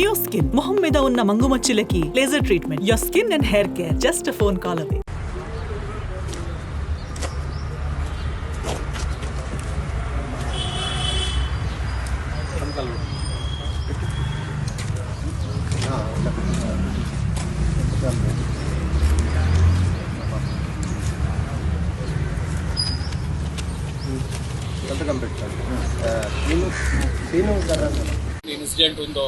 Neoskin, మొహం మీద ఉన్న మంగుమచ్చలకి laser treatment. Your skin and hair care, just a phone call away. Incident ఉందో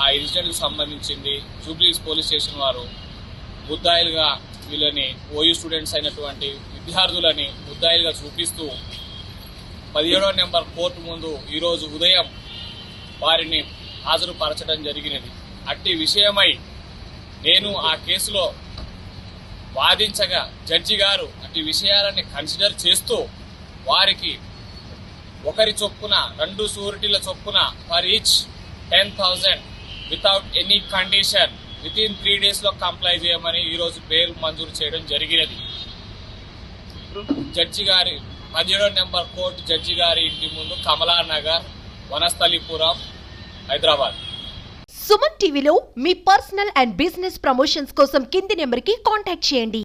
ఆ ఇన్సిడెంట్కి సంబంధించింది జూబ్లీస్ పోలీస్ స్టేషన్ వారు ముద్దాయిలుగా వీళ్ళని ఓయూ స్టూడెంట్స్ అయినటువంటి విద్యార్థులని ముద్దాయిలుగా చూపిస్తూ 17వ నెంబర్ కోర్టు ముందు ఈరోజు ఉదయం వారిని హాజరుపరచడం జరిగినది. అట్టి విషయమై నేను ఆ కేసులో వాదించగా జడ్జి గారు అట్టి విషయాలని కన్సిడర్ చేస్తూ వారికి ఒకరి చొప్పున 2 షూరిటీల చొప్పున for each 10,000 without any condition with in 3 days లో కంప్లై చేయమని ఈరోజు బెయిల్ మంజూరు చేయడం జరిగినది. జడ్జి గారి 17వ నెంబర్ కోర్టు జడ్జి గారి ఇంటి ముందు కమలానగర్, వనస్థలిపురం, హైదరాబాద్. సుమన్ టీవీలో మీ పర్సనల్ అండ్ బిజినెస్ ప్రమోషన్స్ కోసం కింది నెంబర్కి కాంటాక్ట్ చేయండి.